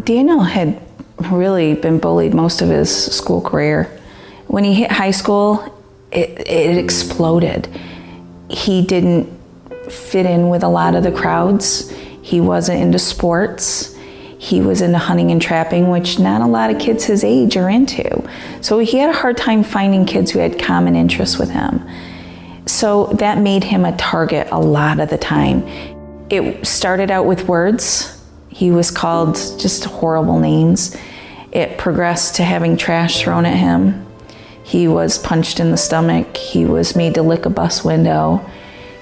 Daniel had really been bullied most of his school career. When he hit high school, it exploded. He didn't fit in with a lot of the crowds. He wasn't into sports. He was into hunting and trapping, which not a lot of kids his age are into. So he had a hard time finding kids who had common interests with him. So that made him a target a lot of the time. It started out with words. He was called just horrible names. It progressed to having trash thrown at him. He was punched in the stomach. He was made to lick a bus window.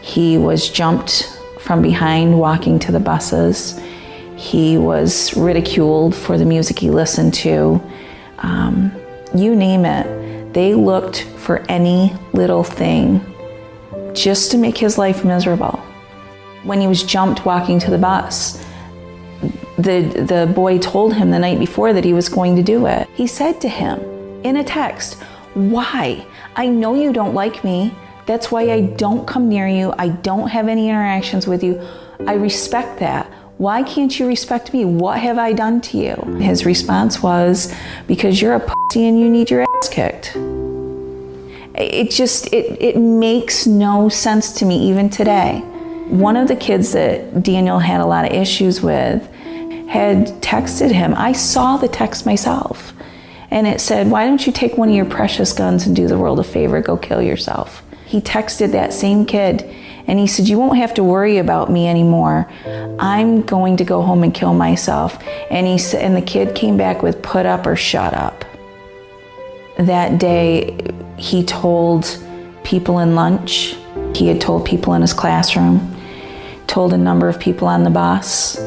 He was jumped from behind walking to the buses. He was ridiculed for the music he listened to. You name it. They looked for any little thing just to make his life miserable. When he was jumped walking to the bus, the boy told him the night before that he was going to do it. He said to him in a text, "Why? I know you don't like me. That's why I don't come near you. I don't have any interactions with you. I respect that. Why can't you respect me? What have I done to you?" His response was, "Because you're a pussy and you need your ass kicked." It makes no sense to me even today. One of the kids that Daniel had a lot of issues with had texted him. I saw the text myself, and it said, "Why don't you take one of your precious guns and do the world a favor, go kill yourself?" He texted that same kid, and he said, "You won't have to worry about me anymore. I'm going to go home and kill myself." And the kid came back with, "Put up or shut up." That day, he told people in lunch, he had told people in his classroom, told a number of people on the bus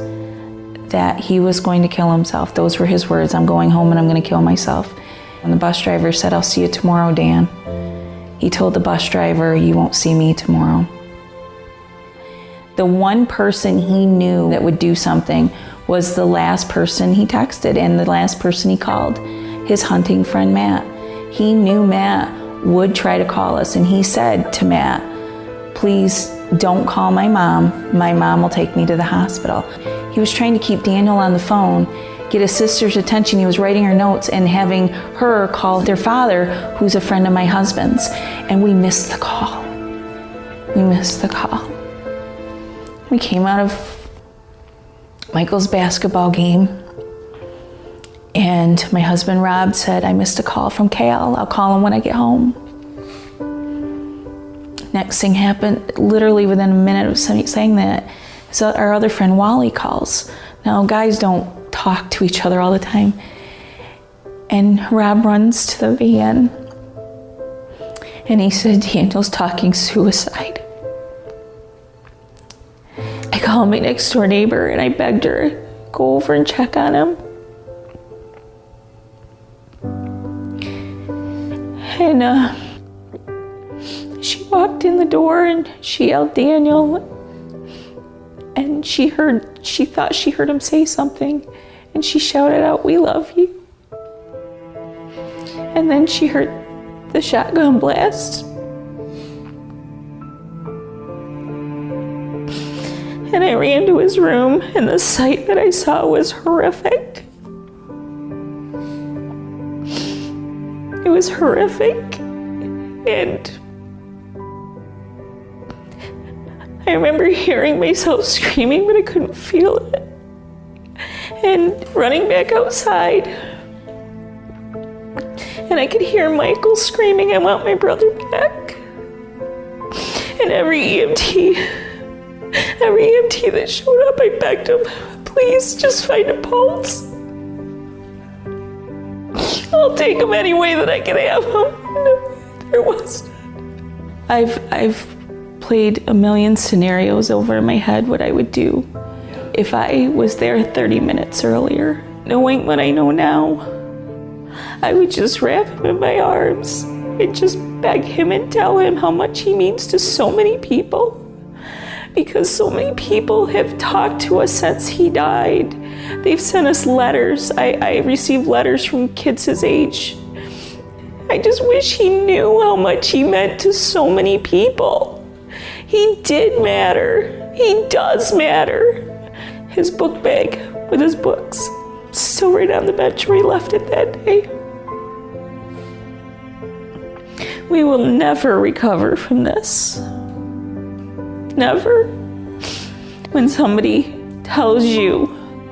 that he was going to kill himself. Those were his words, "I'm going home and I'm going to kill myself." And the bus driver said, "I'll see you tomorrow, Dan." He told the bus driver, "You won't see me tomorrow." The one person he knew that would do something was the last person he texted and the last person he called, his hunting friend Matt. He knew Matt would try to call us, and he said to Matt, "Please don't call my mom. My mom will take me to the hospital." He was trying to keep Daniel on the phone, get his sister's attention. He was writing her notes and having her call their father, who's a friend of my husband's, and we missed the call. We missed the call. We came out of Michael's basketball game, and my husband Rob said, "I missed a call from Cal. I'll call him when I get home." Next thing happened, literally within a minute of saying that, so our other friend Wally calls. Now, guys don't talk to each other all the time. And Rob runs to the van, and he said, "Daniel's talking suicide." I called my next door neighbor, and I begged her to go over and check on him. And she walked in the door and she yelled, "Daniel," and she thought she heard him say something, and she shouted out, "We love you." And then she heard the shotgun blast. And I ran to his room, and the sight that I saw was horrific. It was horrific, and I remember hearing myself screaming, but I couldn't feel it, and running back outside. And I could hear Michael screaming, "I want my brother back." And every EMT that showed up, I begged him, "Please just find a pulse. I'll take him any way that I can have him." There was none. I've played a million scenarios over in my head what I would do if I was there 30 minutes earlier. Knowing what I know now, I would just wrap him in my arms and just beg him and tell him how much he means to so many people. Because so many people have talked to us since he died. They've sent us letters. I received letters from kids his age. I just wish he knew how much he meant to so many people. He did matter. He does matter. His book bag with his books Still right on the bench where he left it that day. We will never recover from this. Never. When somebody tells you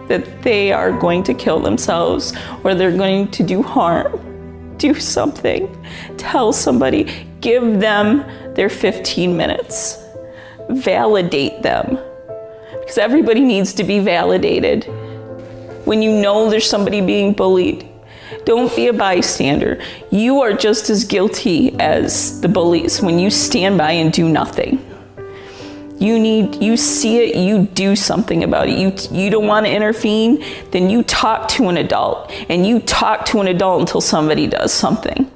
that they are going to kill themselves or they're going to do harm, do something. Tell somebody, give them their 15 minutes. Validate them. Because everybody needs to be validated. When you know there's somebody being bullied, don't be a bystander. You are just as guilty as the bullies when you stand by and do nothing. You see it, you do something about it. You don't want to intervene, then you talk to an adult. And you talk to an adult until somebody does something.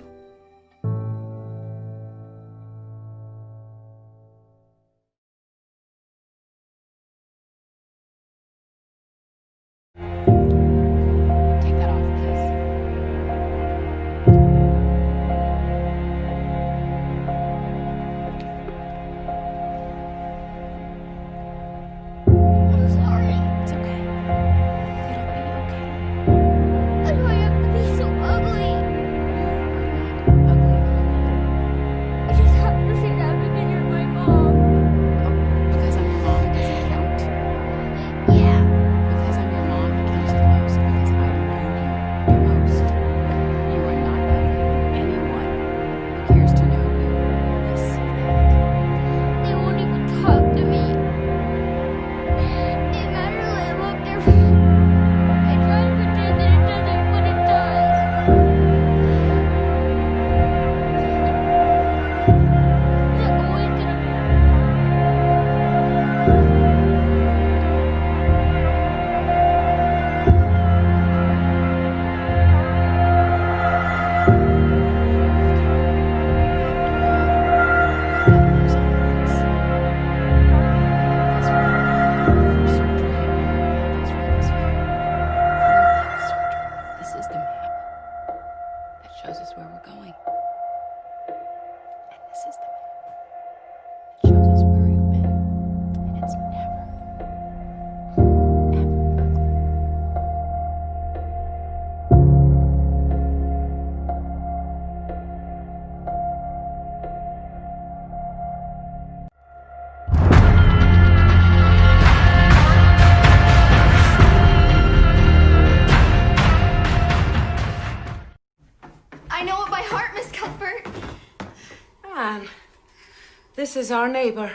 This is our neighbor,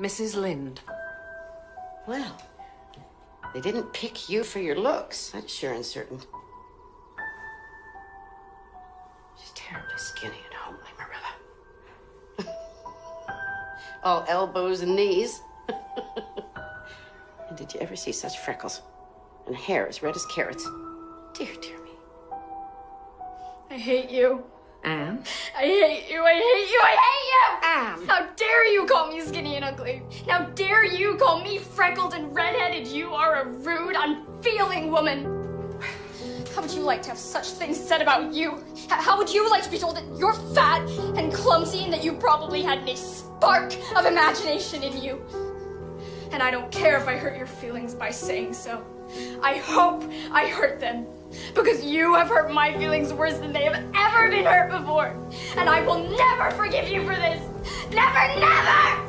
Mrs. Lind. Well, they didn't pick you for your looks. That's sure and certain. She's terribly skinny and homely, Marilla. All elbows and knees. And did you ever see such freckles? And hair as red as carrots? Dear, dear me. I hate you. Anne? I hate you, I hate you, I hate you! Anne! How dare you call me skinny and ugly? How dare you call me freckled and redheaded? You are a rude, unfeeling woman. How would you like to have such things said about you? How would you like to be told that you're fat and clumsy and that you probably hadn't a spark of imagination in you? And I don't care if I hurt your feelings by saying so. I hope I hurt them. Because you have hurt my feelings worse than they have ever been hurt before. And I will never forgive you for this. Never, never!